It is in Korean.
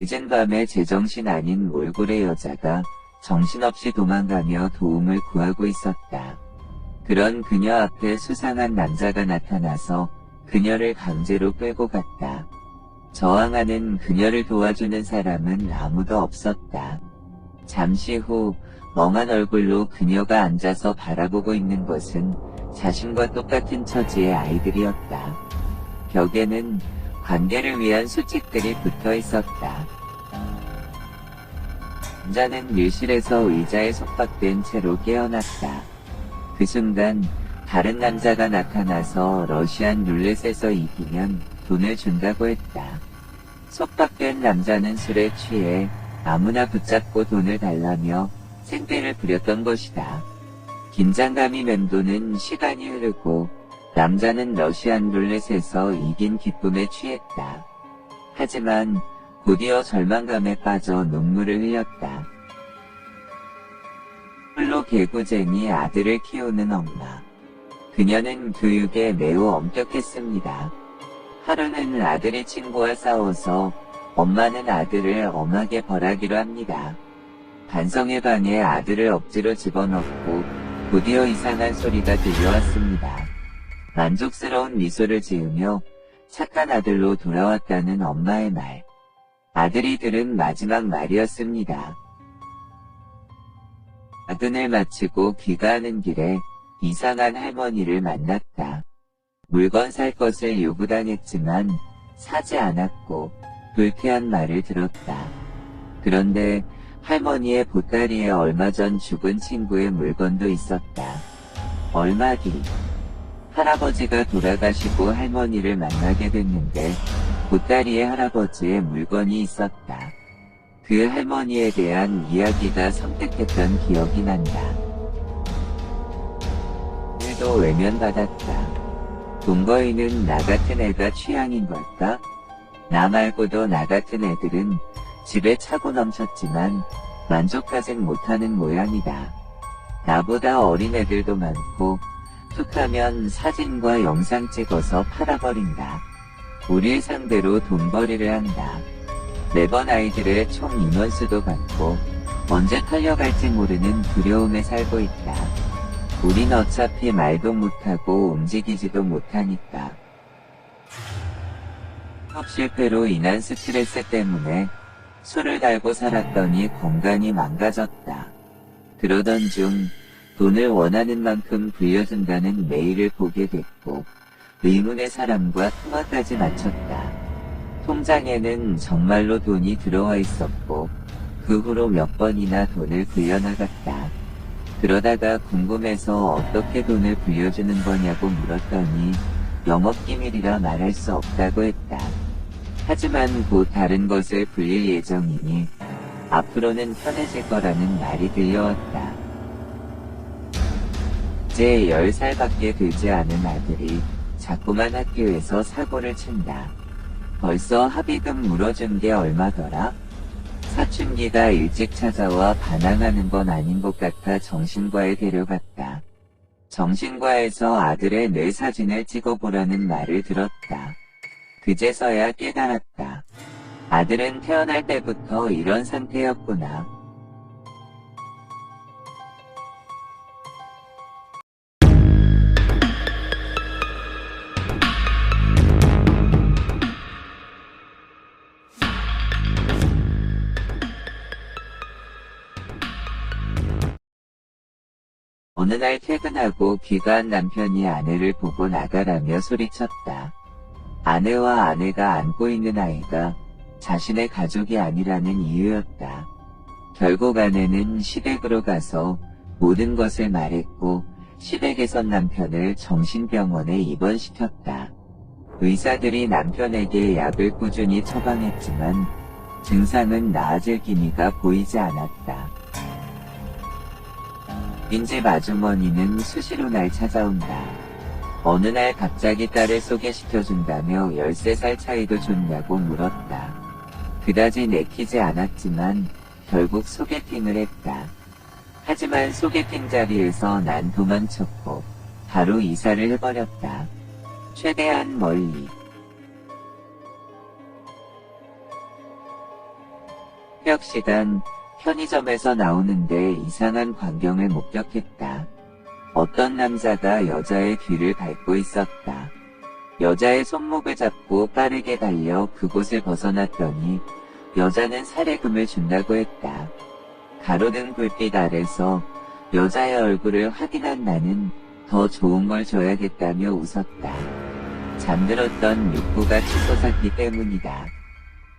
늦은 밤에 제정신 아닌 몰골의 여자가 정신없이 도망가며 도움을 구하고 있었다. 그런 그녀 앞에 수상한 남자가 나타나서 그녀를 강제로 끌고 갔다. 저항하는 그녀를 도와주는 사람은 아무도 없었다. 잠시 후 멍한 얼굴로 그녀가 앉아서 바라보고 있는 것은 자신과 똑같은 처지의 아이들이었다. 벽에는 관계를 위한 수칙들이 붙어 있었다. 남자는 밀실에서 의자에 속박된 채로 깨어났다. 그 순간 다른 남자가 나타나서 러시안 룰렛에서 이기면 돈을 준다고 했다. 속박된 남자는 술에 취해 아무나 붙잡고 돈을 달라며 생배를 부렸던 것이다. 긴장감이 맴도는 시간이 흐르고 남자는 러시안 룰렛에서 이긴 기쁨에 취했다. 하지만 곧이어 절망감에 빠져 눈물을 흘렸다. 홀로 개구쟁이 아들을 키우는 엄마. 그녀는 교육에 매우 엄격했습니다. 하루는 아들이 친구와 싸워서 엄마는 아들을 엄하게 벌하기로 합니다. 반성의 방에 아들을 억지로 집어넣고 곧이어 이상한 소리가 들려왔습니다. 만족스러운 미소를 지으며 착한 아들로 돌아왔다는 엄마의 말. 아들이 들은 마지막 말이었습니다. 야근을 마치고 귀가하는 길에 이상한 할머니를 만났다. 물건 살 것을 요구당했지만 사지 않았고 불쾌한 말을 들었다. 그런데 할머니의 보따리에 얼마 전 죽은 친구의 물건도 있었다. 얼마 뒤 할아버지가 돌아가시고 할머니를 만나게 됐는데 보따리에 할아버지의 물건이 있었다. 그 할머니에 대한 이야기가 섬뜩했던 기억이 난다. 오늘도 외면받았다. 동거인은 나 같은 애가 취향인 걸까? 나 말고도 나 같은 애들은 집에 차고 넘쳤지만 만족하진 못하는 모양이다. 나보다 어린 애들도 많고 툭하면 사진과 영상 찍어서 팔아버린다. 우릴 상대로 돈벌이를 한다. 매번 아이들의 총 인원수도 많고 언제 털려갈지 모르는 두려움에 살고 있다. 우린 어차피 말도 못하고 움직이지도 못하니까. 수업 실패로 인한 스트레스 때문에 술을 달고 살았더니 건강이 망가졌다. 그러던 중 돈을 원하는 만큼 불려준다는 메일을 보게 됐고 의문의 사람과 통화까지 마쳤다. 통장에는 정말로 돈이 들어와 있었고 그 후로 몇 번이나 돈을 불려나갔다. 그러다가 궁금해서 어떻게 돈을 불려주는 거냐고 물었더니 영업기밀이라 말할 수 없다고 했다. 하지만 곧 다른 것을 불릴 예정이니 앞으로는 편해질 거라는 말이 들려왔다. 이제 10살밖에 되지 않은 아들이 자꾸만 학교에서 사고를 친다. 벌써 합의금 물어준 게 얼마더라? 사춘기가 일찍 찾아와 반항하는 건 아닌 것 같아 정신과에 데려갔다. 정신과에서 아들의 뇌 사진을 찍어보라는 말을 들었다. 그제서야 깨달았다. 아들은 태어날 때부터 이런 상태였구나. 어느 날 퇴근하고 귀가한 남편이 아내를 보고 나가라며 소리쳤다. 아내와 아내가 안고 있는 아이가 자신의 가족이 아니라는 이유였다. 결국 아내는 시댁으로 가서 모든 것을 말했고 시댁에선 남편을 정신병원에 입원시켰다. 의사들이 남편에게 약을 꾸준히 처방했지만 증상은 나아질 기미가 보이지 않았다. 빈집 아주머니는 수시로 날 찾아온다. 어느 날 갑자기 딸을 소개시켜준다며 13살 차이도 좋냐고 물었다. 그다지 내키지 않았지만 결국 소개팅을 했다. 하지만 소개팅 자리에서 난 도망쳤고 바로 이사를 해버렸다. 최대한 멀리. 새벽 시간 편의점에서 나오는데 이상한 광경을 목격했다. 어떤 남자가 여자의 뒤를 밟고 있었다. 여자의 손목을 잡고 빠르게 달려 그곳을 벗어났더니 여자는 살해금을 준다고 했다. 가로등 불빛 아래서 여자의 얼굴을 확인한 나는 더 좋은 걸 줘야겠다며 웃었다. 잠들었던 욕구가 치솟았기 때문이다.